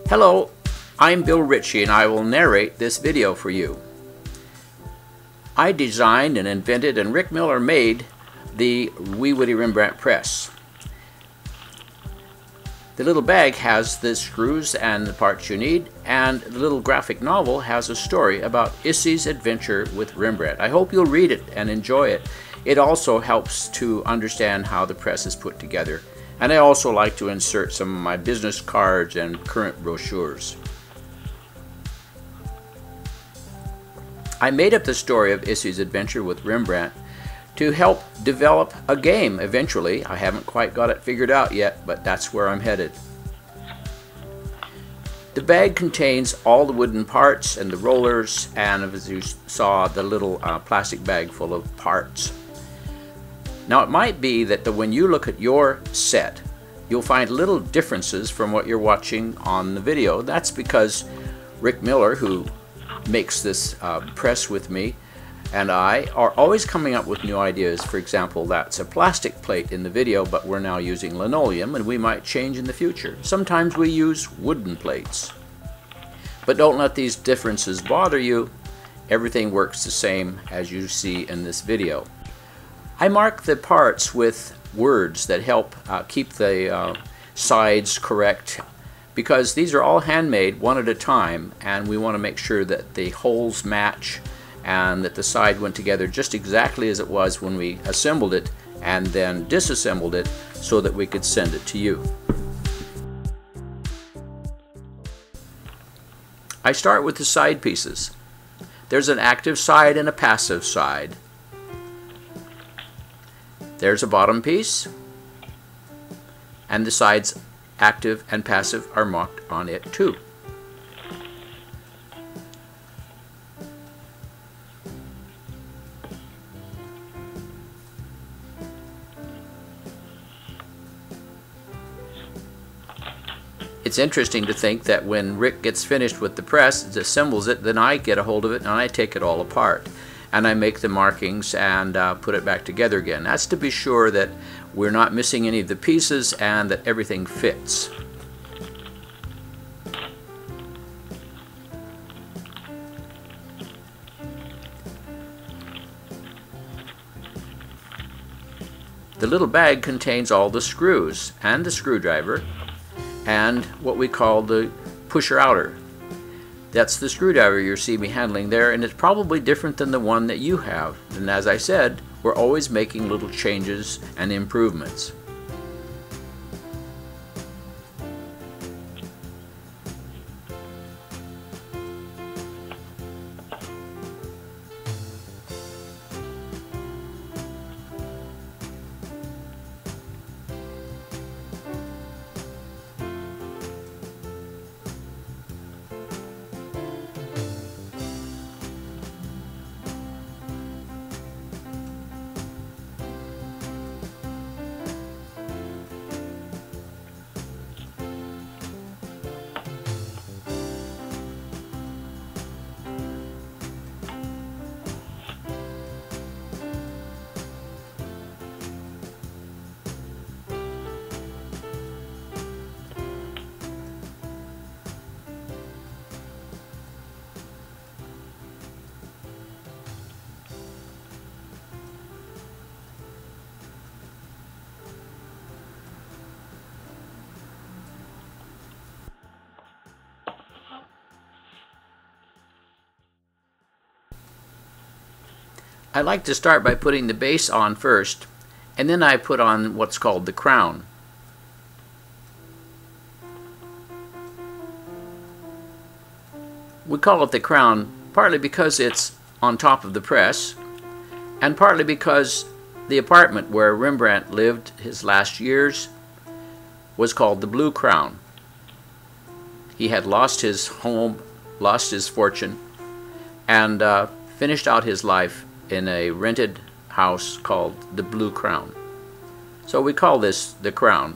Hello, I'm Bill Ritchie and I will narrate this video for you. I designed and invented and Ric Miller made the WeeWoodie Rembrandt press. The little bag has the screws and the parts you need, and the little graphic novel has a story about Issie's adventure with Rembrandt. I hope you'll read it and enjoy it. It also helps to understand how the press is put together. And I also like to insert some of my business cards and current brochures. I made up the story of Issie's adventure with Rembrandt to help develop a game eventually. I haven't quite got it figured out yet, but that's where I'm headed. The bag contains all the wooden parts and the rollers, and as you saw, the little plastic bag full of parts. Now it might be that when you look at your set, you'll find little differences from what you're watching on the video. That's because Ric Miller, who makes this press with me, and I are always coming up with new ideas. For example, that's a plastic plate in the video, but we're now using linoleum, and we might change in the future. Sometimes we use wooden plates. But don't let these differences bother you. Everything works the same as you see in this video. I mark the parts with words that help keep the sides correct, because these are all handmade one at a time, and we want to make sure that the holes match and that the side went together just exactly as it was when we assembled it and then disassembled it so that we could send it to you. I start with the side pieces. There's an active side and a passive side. There's a bottom piece, and the sides active and passive are marked on it too. It's interesting to think that when Ric gets finished with the press, assembles it, then I get a hold of it and I take it all apart. And I make the markings and put it back together again. That's to be sure that we're not missing any of the pieces and that everything fits. The little bag contains all the screws and the screwdriver and what we call the pusher-outer. That's the screwdriver you see me handling there, and it's probably different than the one that you have. And as I said, we're always making little changes and improvements. I like to start by putting the base on first, and then I put on what's called the crown. We call it the crown partly because it's on top of the press, and partly because the apartment where Rembrandt lived his last years was called the Blue Crown. He had lost his home, lost his fortune, and finished out his life in a rented house called the Blue Crown. So we call this the crown.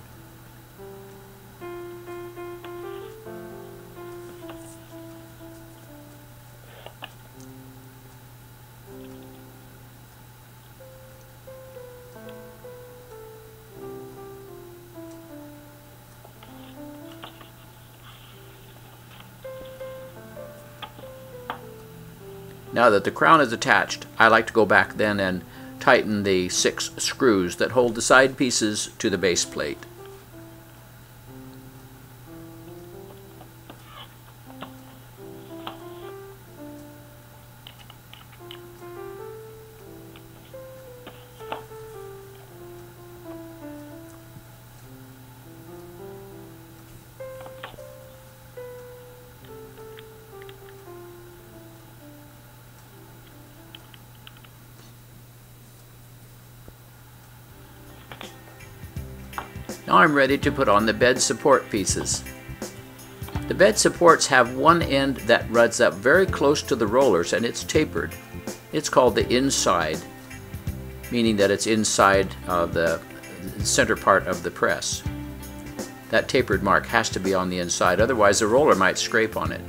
Now that the crown is attached, I like to go back then and tighten the 6 screws that hold the side pieces to the base plate. Now I'm ready to put on the bed support pieces. The bed supports have one end that runs up very close to the rollers and it's tapered. It's called the inside, meaning that it's inside the center part of the press. That tapered mark has to be on the inside, otherwise the roller might scrape on it.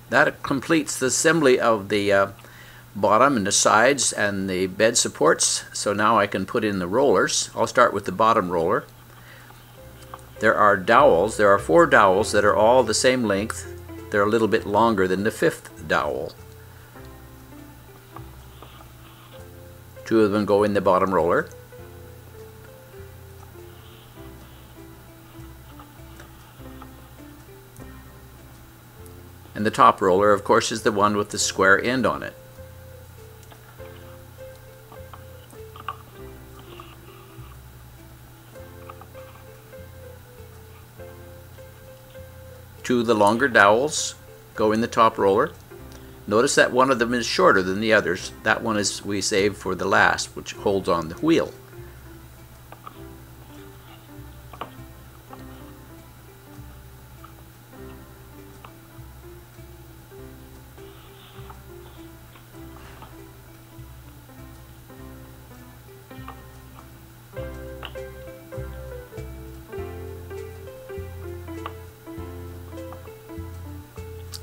That completes the assembly of the bottom and the sides and the bed supports. So now I can put in the rollers. I'll start with the bottom roller. There are dowels. There are 4 dowels that are all the same length. They're a little bit longer than the 5th dowel. 2 of them go in the bottom roller. And the top roller, of course, is the one with the square end on it. Two of the longer dowels go in the top roller. Notice that one of them is shorter than the others. That one is we save for the last, which holds on the wheel.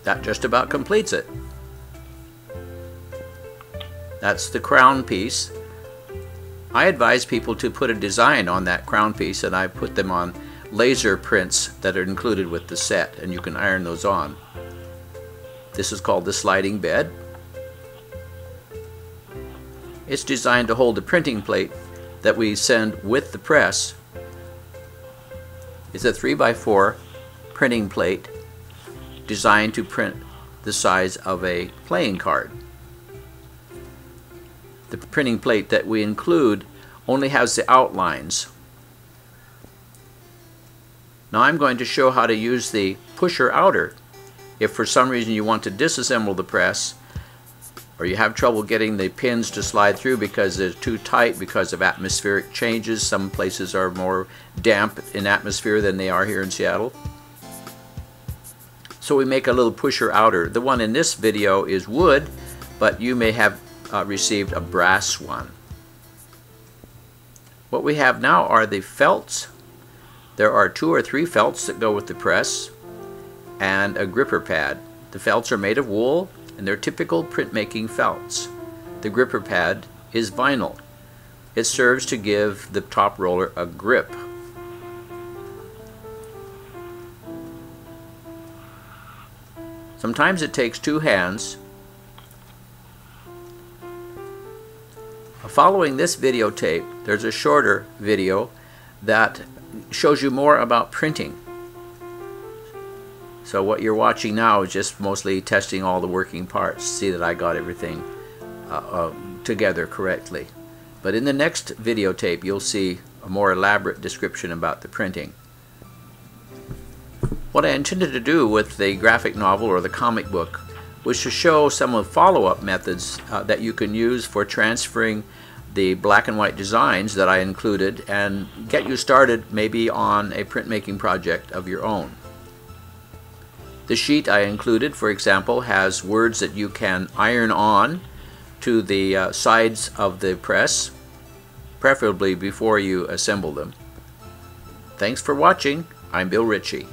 That just about completes it. That's the crown piece. I advise people to put a design on that crown piece, and I put them on laser prints that are included with the set, and you can iron those on. This is called the sliding bed. It's designed to hold the printing plate that we send with the press. It's a 3x4 printing plate designed to print the size of a playing card. The printing plate that we include only has the outlines. Now I'm going to show how to use the pusher outer. If for some reason you want to disassemble the press, or you have trouble getting the pins to slide through because they're too tight because of atmospheric changes. Some places are more damp in atmosphere than they are here in Seattle. So we make a little pusher outer. The one in this video is wood, but you may have received a brass one. What we have now are the felts. There are 2 or 3 felts that go with the press and a gripper pad. The felts are made of wool and they're typical printmaking felts. The gripper pad is vinyl. It serves to give the top roller a grip. Sometimes it takes 2 hands. Following this videotape, there's a shorter video that shows you more about printing. So what you're watching now is just mostly testing all the working parts, see that I got everything together correctly. But in the next videotape you'll see a more elaborate description about the printing. What I intended to do with the graphic novel or the comic book was to show some of the follow-up methods that you can use for transferring the black and white designs that I included and get you started maybe on a printmaking project of your own. The sheet I included, for example, has words that you can iron on to the sides of the press, preferably before you assemble them. Thanks for watching. I'm Bill Ritchie.